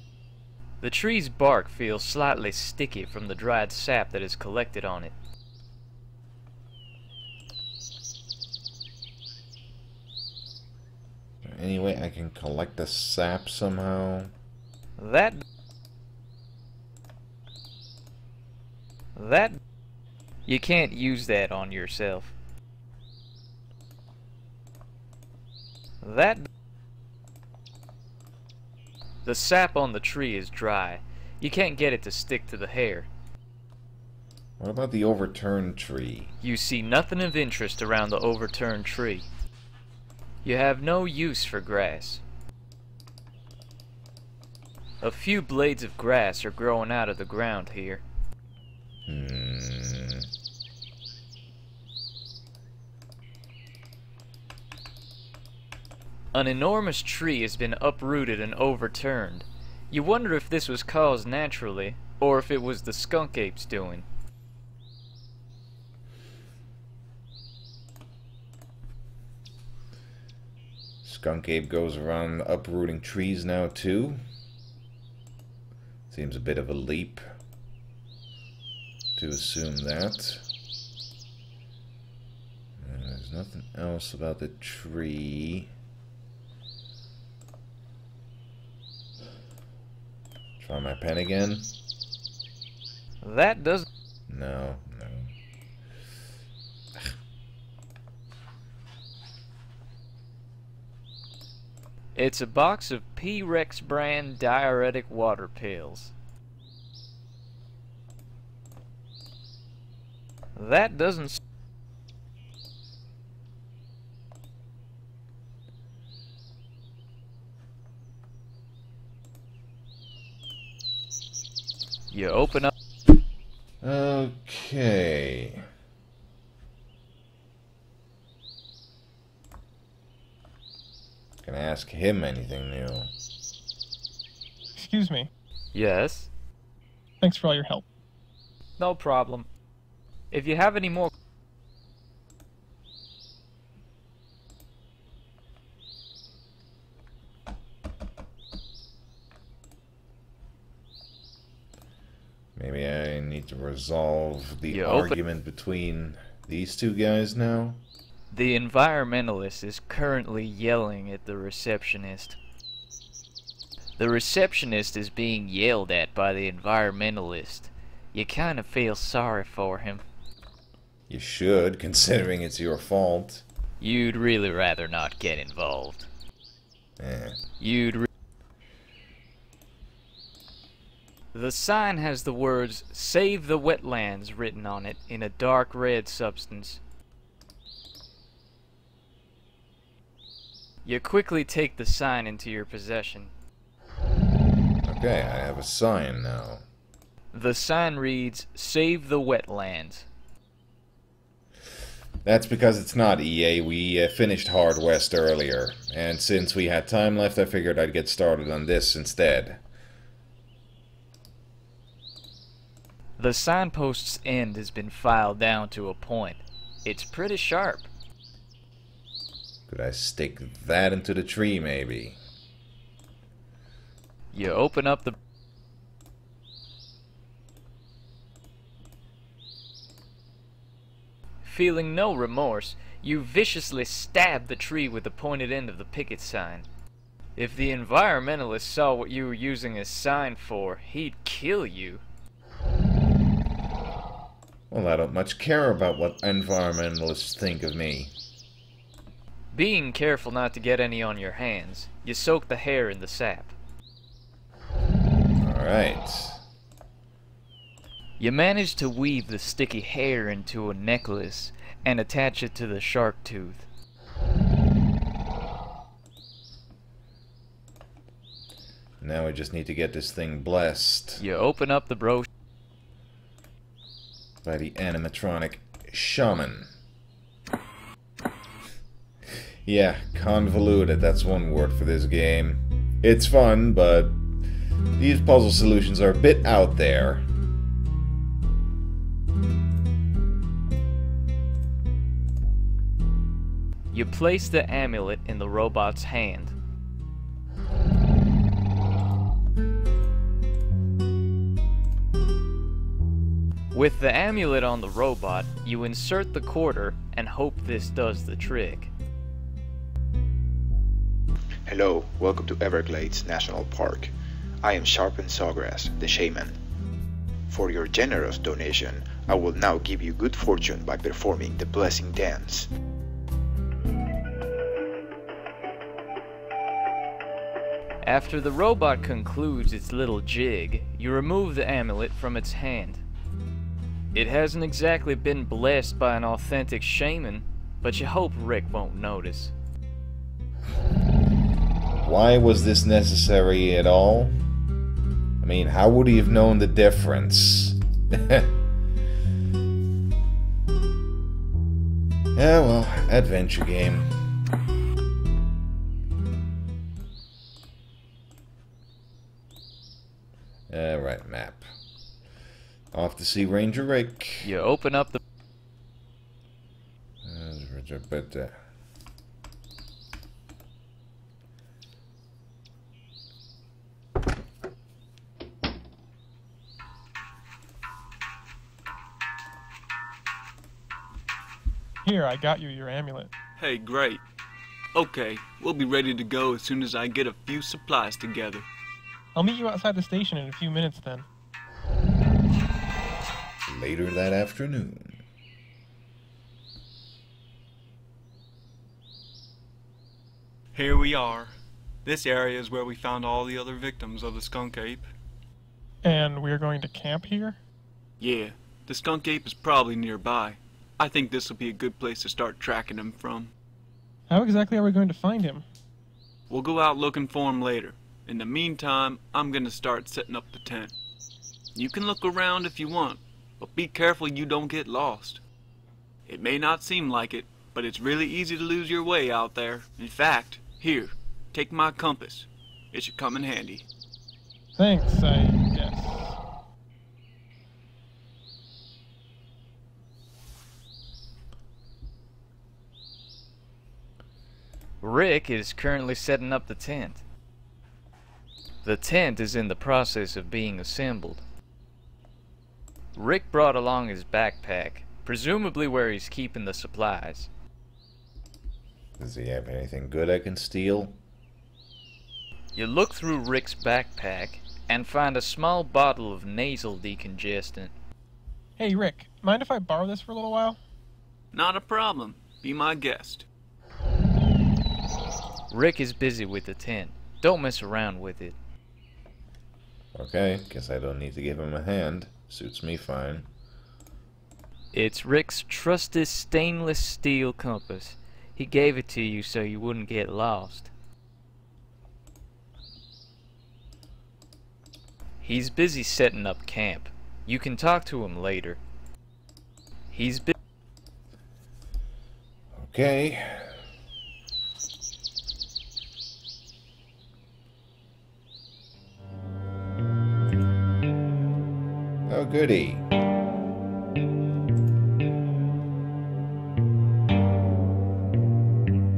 The tree's bark feels slightly sticky from the dried sap that is collected on it. Is there any way I can collect the sap somehow? That you can't use that on yourself. The sap on the tree is dry. You can't get it to stick to the hair. What about the overturned tree? You see nothing of interest around the overturned tree. You have no use for grass. A few blades of grass are growing out of the ground here. An enormous tree has been uprooted and overturned. You wonder if this was caused naturally, or if it was the skunk-ape's doing. Skunk-ape goes around uprooting trees now too? Seems a bit of a leap to assume that. There's nothing else about the tree. Try my pen again. That doesn't... No. It's a box of P-Rex brand diuretic water pills. That doesn't... You open up... Okay. Can I ask him anything new? Excuse me. Yes? Thanks for all your help. No problem. If you have any more... need to resolve the You argument between these two guys now. The environmentalist is currently yelling at the receptionist. The receptionist is being yelled at by the environmentalist. You kind of feel sorry for him. You should, considering it's your fault. You'd really rather not get involved. Eh. The sign has the words, "Save the Wetlands" written on it in a dark red substance. You quickly take the sign into your possession. Okay, I have a sign now. The sign reads, "Save the Wetlands." That's because it's not EA. We finished Hard West earlier, and since we had time left, I figured I'd get started on this instead. The signpost's end has been filed down to a point. It's pretty sharp. Could I stick that into the tree, maybe? You open up the... Feeling no remorse, you viciously stab the tree with the pointed end of the picket sign. If the environmentalist saw what you were using a sign for, he'd kill you. Well, I don't much care about what environmentalists think of me. Being careful not to get any on your hands, you soak the hair in the sap. Alright. You manage to weave the sticky hair into a necklace and attach it to the shark tooth. Now we just need to get this thing blessed You open up the brochure. by the animatronic shaman. Yeah, convoluted, that's one word for this game. It's fun, but these puzzle solutions are a bit out there. You place the amulet in the robot's hand. With the amulet on the robot, you insert the quarter and hope this does the trick. Hello, welcome to Everglades National Park. I am Sharpen Sawgrass, the shaman. For your generous donation, I will now give you good fortune by performing the blessing dance. After the robot concludes its little jig, you remove the amulet from its hand. It hasn't exactly been blessed by an authentic shaman, but you hope Rick won't notice. Why was this necessary at all? I mean, how would he have known the difference? Yeah, well, adventure game. Right, map. Off to see Ranger Rick. You open up the... Here, I got you your amulet. Hey, great. Okay, we'll be ready to go as soon as I get a few supplies together. I'll meet you outside the station in a few minutes then. Later that afternoon. Here we are. This area is where we found all the other victims of the skunk-ape. And we're going to camp here? Yeah, the skunk-ape is probably nearby. I think this will be a good place to start tracking him from. How exactly are we going to find him? We'll go out looking for him later. In the meantime, I'm gonna start setting up the tent. You can look around if you want, but be careful you don't get lost. It may not seem like it, but it's really easy to lose your way out there. In fact, here, take my compass. It should come in handy. Thanks, I guess. Rick is currently setting up the tent. The tent is in the process of being assembled. Rick brought along his backpack, presumably where he's keeping the supplies. Does he have anything good I can steal? You look through Rick's backpack and find a small bottle of nasal decongestant. Hey, Rick, mind if I borrow this for a little while? Not a problem. Be my guest. Rick is busy with the tent. Don't mess around with it. Okay, guess I don't need to give him a hand. Suits me fine. It's Rick's trusted stainless steel compass. He gave it to you so you wouldn't get lost. He's busy setting up camp. You can talk to him later. He's busy. Okay. Oh, goody.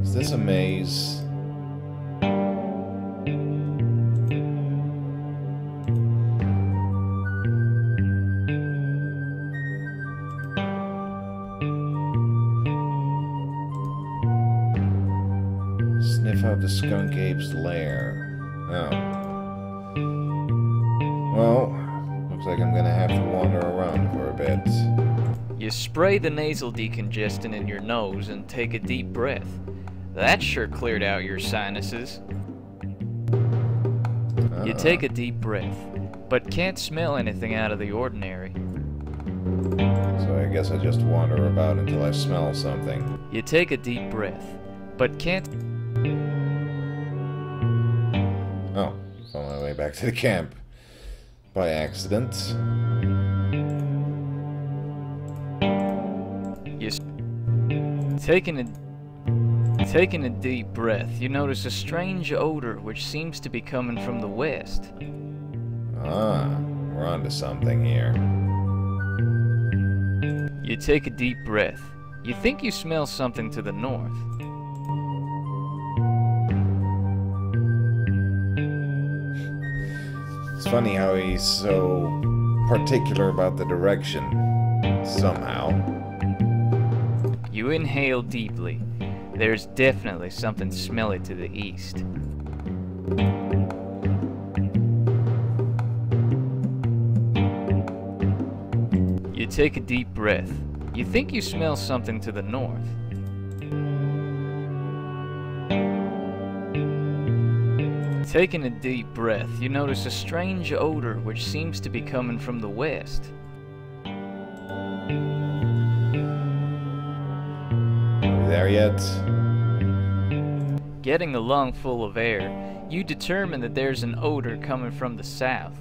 Is this a maze? Sniff out the skunk-ape's lair. Oh. Well, looks like I'm gonna have to wander around for a bit. You spray the nasal decongestant in your nose and take a deep breath. That sure cleared out your sinuses. You take a deep breath, but can't smell anything out of the ordinary. So I guess I just wander about until I smell something. You take a deep breath, but can't... Oh, found my way back to the camp. By accident. You taking a deep breath, you notice a strange odor which seems to be coming from the west. Ah, we're onto something here. You take a deep breath. You think you smell something to the north. It's funny how he's so particular about the direction, somehow. You inhale deeply. There's definitely something smelly to the east. You take a deep breath. You think you smell something to the north. Taking a deep breath, you notice a strange odor which seems to be coming from the west. Are we there yet? Getting a lung full of air, you determine that there's an odor coming from the south.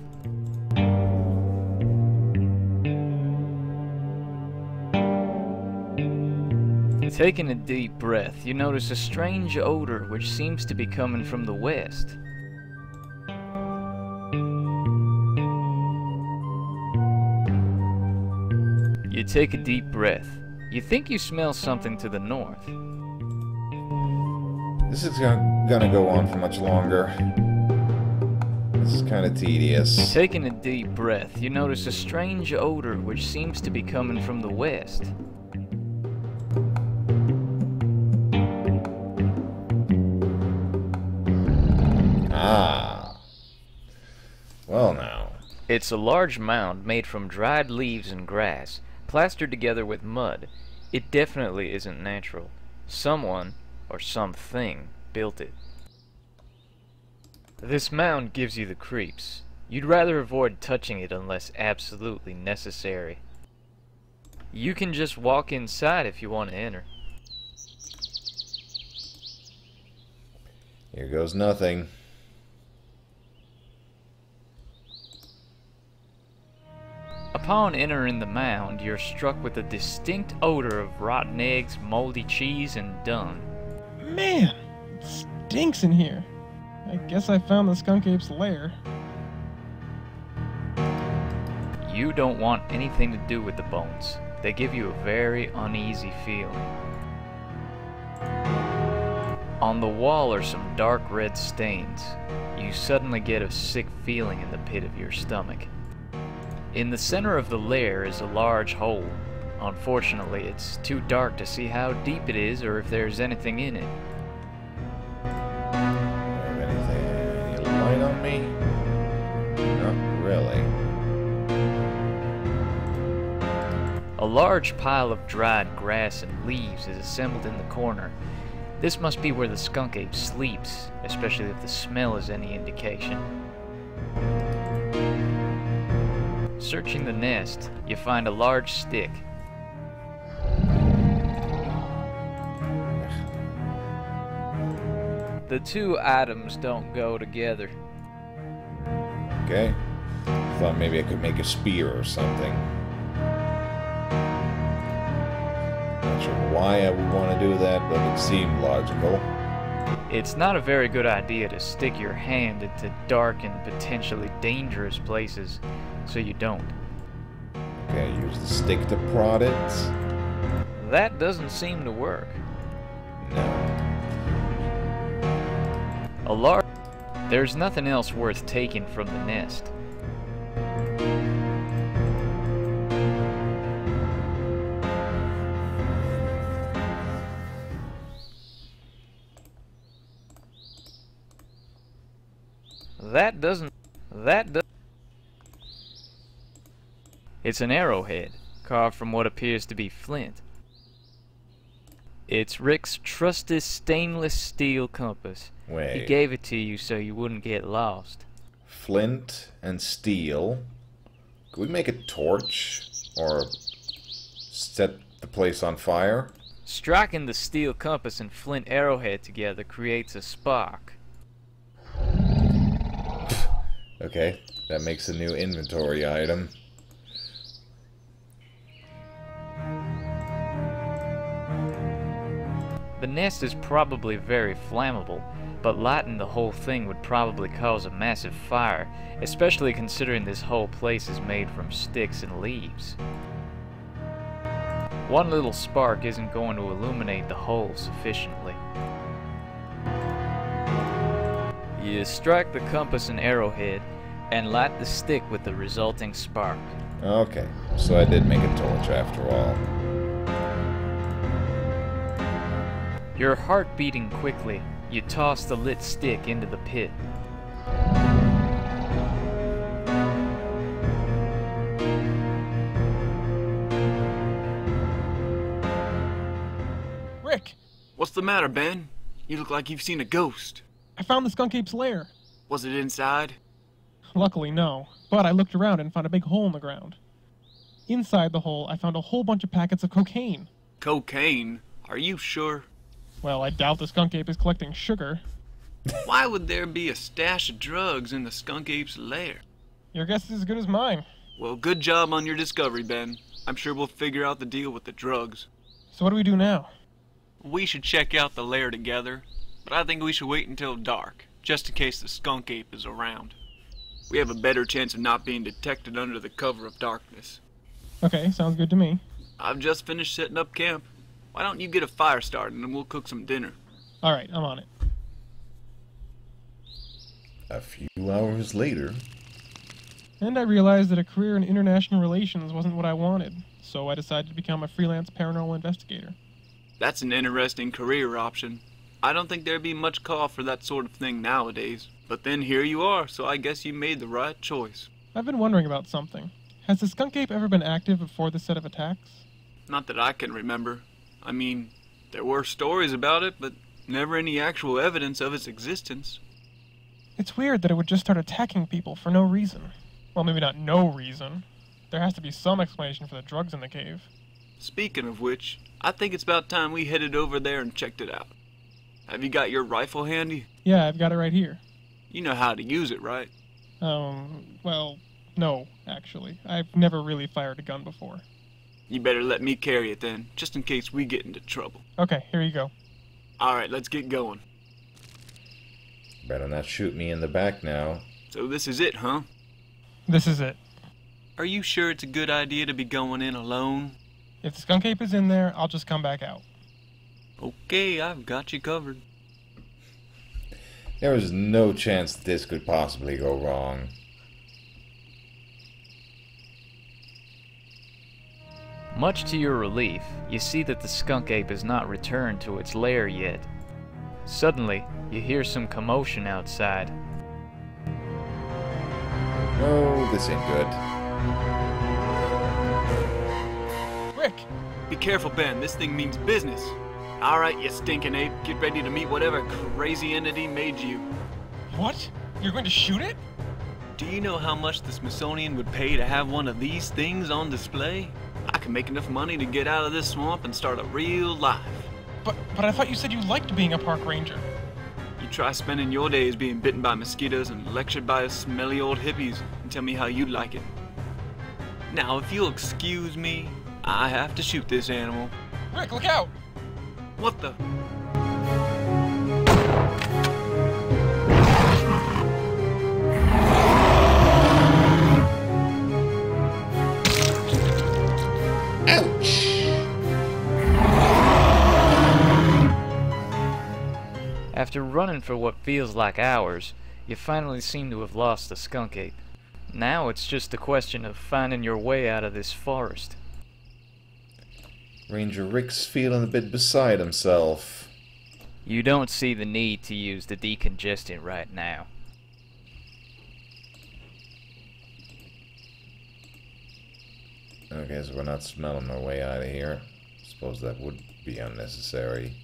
Taking a deep breath, you notice a strange odor which seems to be coming from the west. You take a deep breath. You think you smell something to the north. This is gonna go on for much longer. This is kind of tedious. Taking a deep breath, you notice a strange odor which seems to be coming from the west. Ah. Well now. It's a large mound made from dried leaves and grass, plastered together with mud. It definitely isn't natural. Someone, or something, built it. This mound gives you the creeps. You'd rather avoid touching it unless absolutely necessary. You can just walk inside if you want to enter. Here goes nothing. Upon entering the mound, you're struck with a distinct odor of rotten eggs, moldy cheese, and dung. Man, it stinks in here. I guess I found the skunk-ape's lair. You don't want anything to do with the bones. They give you a very uneasy feeling. On the wall are some dark red stains. You suddenly get a sick feeling in the pit of your stomach. In the center of the lair is a large hole. Unfortunately, it's too dark to see how deep it is or if there's anything in it. Have any light on me? Not really. A large pile of dried grass and leaves is assembled in the corner. This must be where the skunk-ape sleeps, especially if the smell is any indication. Searching the nest, you find a large stick. The two items don't go together. Okay. Thought maybe I could make a spear or something. Not sure why I would want to do that, but it seemed logical. It's not a very good idea to stick your hand into dark and potentially dangerous places, so you don't. Okay, use the stick to prod it. That doesn't seem to work. No. There's nothing else worth taking from the nest. It's an arrowhead, carved from what appears to be flint. It's Rick's trusted stainless steel compass. Wait. He gave it to you so you wouldn't get lost. Flint and steel. Could we make a torch? Or set the place on fire? Striking the steel compass and flint arrowhead together creates a spark. Okay, that makes a new inventory item. The nest is probably very flammable, but lighting the whole thing would probably cause a massive fire, especially considering this whole place is made from sticks and leaves. One little spark isn't going to illuminate the whole sufficiently. You strike the compass and arrowhead, and light the stick with the resulting spark. Okay, so I did make a torch after all. Your heart beating quickly, you toss the lit stick into the pit. Rick! What's the matter, Ben? You look like you've seen a ghost. I found the skunk-ape's lair. Was it inside? Luckily, no. But I looked around and found a big hole in the ground. Inside the hole, I found a whole bunch of packets of cocaine. Cocaine? Are you sure? Well, I doubt the skunk-ape is collecting sugar. Why would there be a stash of drugs in the skunk-ape's lair? Your guess is as good as mine. Well, good job on your discovery, Ben. I'm sure we'll figure out the deal with the drugs. So what do we do now? We should check out the lair together, but I think we should wait until dark, just in case the skunk-ape is around. We have a better chance of not being detected under the cover of darkness. Okay, sounds good to me. I've just finished setting up camp. Why don't you get a fire started and we'll cook some dinner? Alright, I'm on it. A few hours later. And I realized that a career in international relations wasn't what I wanted, so I decided to become a freelance paranormal investigator. That's an interesting career option. I don't think there'd be much call for that sort of thing nowadays. But then here you are, so I guess you made the right choice. I've been wondering about something. Has the skunk-ape ever been active before this set of attacks? Not that I can remember. I mean, there were stories about it, but never any actual evidence of its existence. It's weird that it would just start attacking people for no reason. Well, maybe not no reason. There has to be some explanation for the drugs in the cave. Speaking of which, I think it's about time we headed over there and checked it out. Have you got your rifle handy? Yeah, I've got it right here. You know how to use it, right? Well, no, actually. I've never really fired a gun before. You better let me carry it then, just in case we get into trouble. Okay, here you go. Alright, let's get going. Better not shoot me in the back now. So this is it, huh? This is it. Are you sure it's a good idea to be going in alone? If the skunk-ape is in there, I'll just come back out. Okay, I've got you covered. There was no chance this could possibly go wrong. Much to your relief, you see that the skunk-ape has not returned to its lair yet. Suddenly, you hear some commotion outside. Oh, this ain't good. Rick! Be careful, Ben. This thing means business. Alright, you stinking ape. Get ready to meet whatever crazy entity made you. What? You're going to shoot it? Do you know how much the Smithsonian would pay to have one of these things on display? I can make enough money to get out of this swamp and start a real life. But I thought you said you liked being a park ranger. You try spending your days being bitten by mosquitoes and lectured by smelly old hippies and tell me how you'd like it. Now, if you'll excuse me, I have to shoot this animal. Rick, look out! What the? Ouch! After running for what feels like hours, you finally seem to have lost the skunk-ape. Now it's just a question of finding your way out of this forest. Ranger Rick's feeling a bit beside himself. You don't see the need to use the decongestant right now. Okay, so we're not smelling our way out of here. Suppose that would be unnecessary.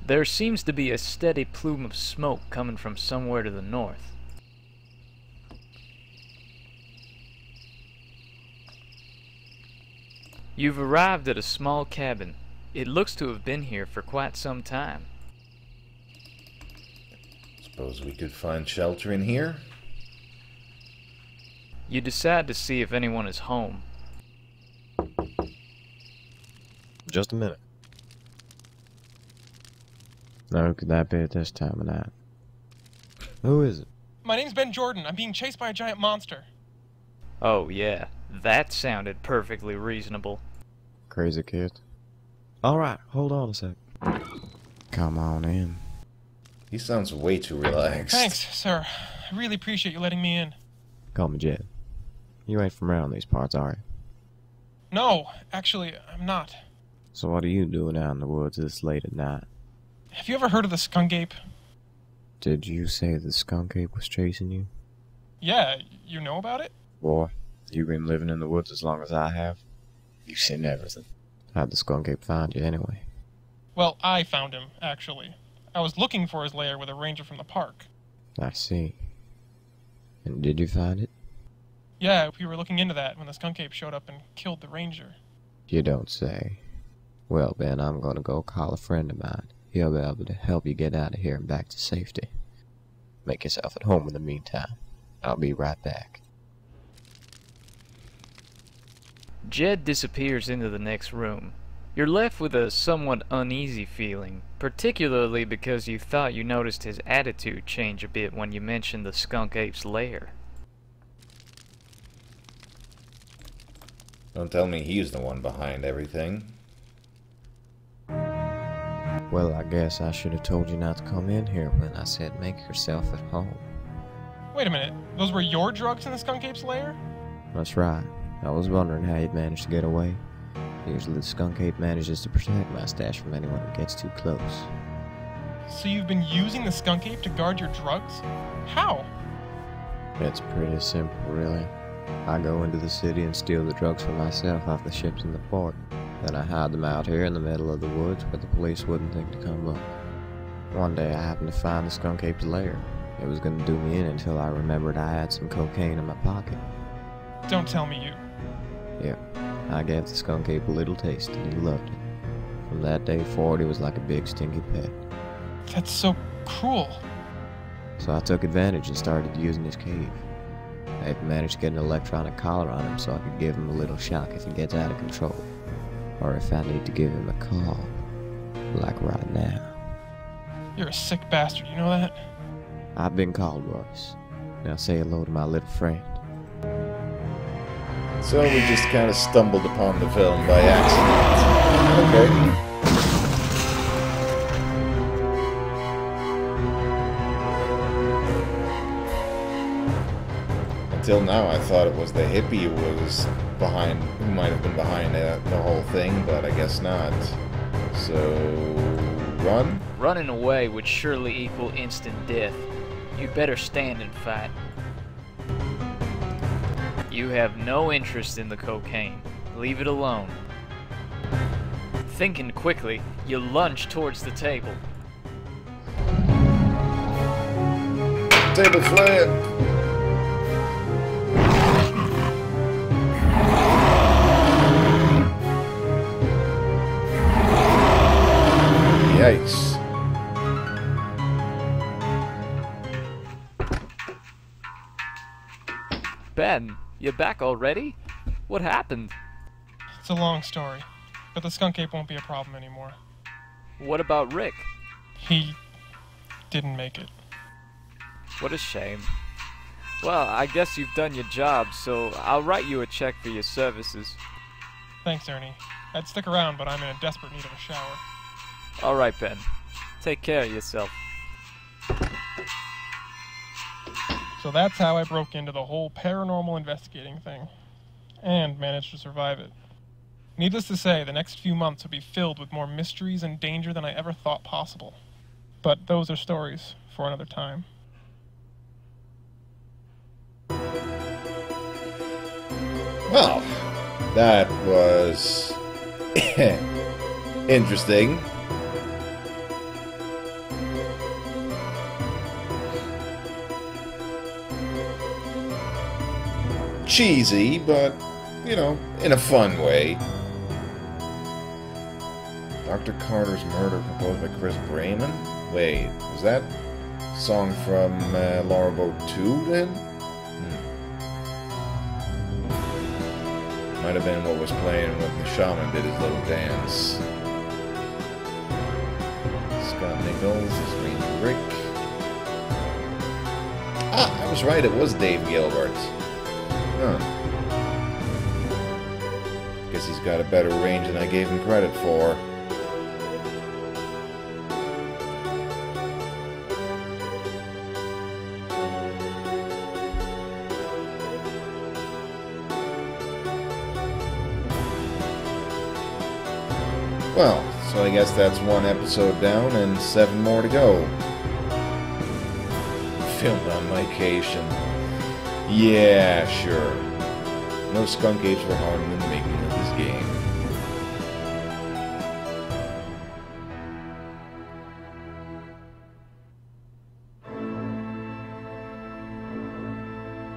There seems to be a steady plume of smoke coming from somewhere to the north. You've arrived at a small cabin. It looks to have been here for quite some time. Suppose we could find shelter in here? You decide to see if anyone is home. Just a minute. Now who could that be at this time of night? Who is it? My name's Ben Jordan. I'm being chased by a giant monster. Oh yeah, that sounded perfectly reasonable. Crazy kid. Alright, hold on a sec. Come on in. He sounds way too relaxed. Thanks, sir. I really appreciate you letting me in. Call me Jed. You ain't from around these parts, are you? No, actually, I'm not. So what are you doing out in the woods this late at night? Have you ever heard of the skunk-ape? Did you say the skunk-ape was chasing you? Yeah, you know about it? Boy, you've been living in the woods as long as I have. You've seen everything. How'd the skunk-ape find you anyway? Well, I found him, actually. I was looking for his lair with a ranger from the park. I see. And did you find it? Yeah, we were looking into that when the skunk-ape showed up and killed the ranger. You don't say. Well, Ben, I'm gonna go call a friend of mine. He'll be able to help you get out of here and back to safety. Make yourself at home in the meantime. I'll be right back. Jed disappears into the next room. You're left with a somewhat uneasy feeling, particularly because you thought you noticed his attitude change a bit when you mentioned the skunk-ape's lair. Don't tell me he's the one behind everything. Well, I guess I should have told you not to come in here when I said make yourself at home. Wait a minute, those were your drugs in the skunk-ape's lair? That's right. I was wondering how you'd managed to get away. Usually the skunk-ape manages to protect my stash from anyone who gets too close. So you've been using the skunk-ape to guard your drugs? How? It's pretty simple, really. I go into the city and steal the drugs for myself off the ships in the port. Then I hide them out here in the middle of the woods where the police wouldn't think to come look. One day I happened to find the skunk-ape's lair. It was going to do me in until I remembered I had some cocaine in my pocket. Don't tell me you... Yep, I gave the skunk-ape a little taste and he loved it. From that day forward, he was like a big stinky pet. That's so cruel. So I took advantage and started using his cave. I even managed to get an electronic collar on him so I could give him a little shock if he gets out of control. Or if I need to give him a call, like right now. You're a sick bastard, you know that? I've been called worse. Now say hello to my little friend. So we just kind of stumbled upon the film by accident. Okay. Till now, I thought it was the hippie who was behind, who might have been behind the whole thing, but I guess not. So, run? Running away would surely equal instant death. You'd better stand and fight. You have no interest in the cocaine. Leave it alone. Thinking quickly, you lunge towards the table. Table flip! Yikes. Ben, you back already? What happened? It's a long story, but the skunk-ape won't be a problem anymore. What about Rick? He didn't make it. What a shame. Well, I guess you've done your job, so I'll write you a check for your services. Thanks, Ernie. I'd stick around, but I'm in a desperate need of a shower. Alright, Ben. Take care of yourself. So that's how I broke into the whole paranormal investigating thing, and managed to survive it. Needless to say, the next few months will be filled with more mysteries and danger than I ever thought possible. But those are stories for another time. Well, that was interesting. Cheesy, but, you know, in a fun way. Dr. Carter's Murder proposed by Chris Brayman? Wait, was that song from Laura Boat 2 then? Might have been what was playing when the shaman did his little dance. Scott Nichols is Ranger Rick. Ah, I was right, it was Dave Gilbert. Huh. Guess he's got a better range than I gave him credit for. Well, so I guess that's one episode down and 7 more to go. Filmed on location. Yeah, sure. No skunk-apes were harmed in the making of this game.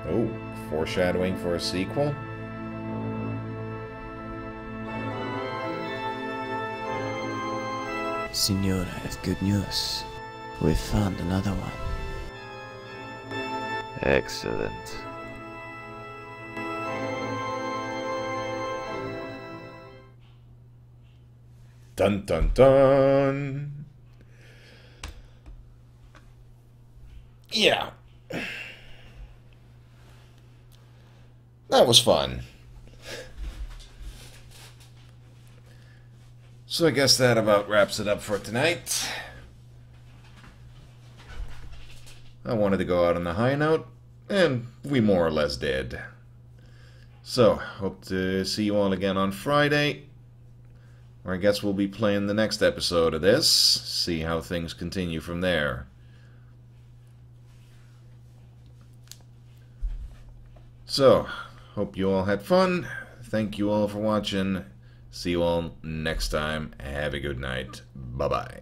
Oh, foreshadowing for a sequel? Senor, I have good news. We found another one. Excellent. Dun dun dun! Yeah. That was fun. So I guess that about wraps it up for tonight. I wanted to go out on a high note, and we more or less did. So, hope to see you all again on Friday, where I guess we'll be playing the next episode of this, see how things continue from there. So, hope you all had fun. Thank you all for watching. See you all next time. Have a good night. Bye-bye.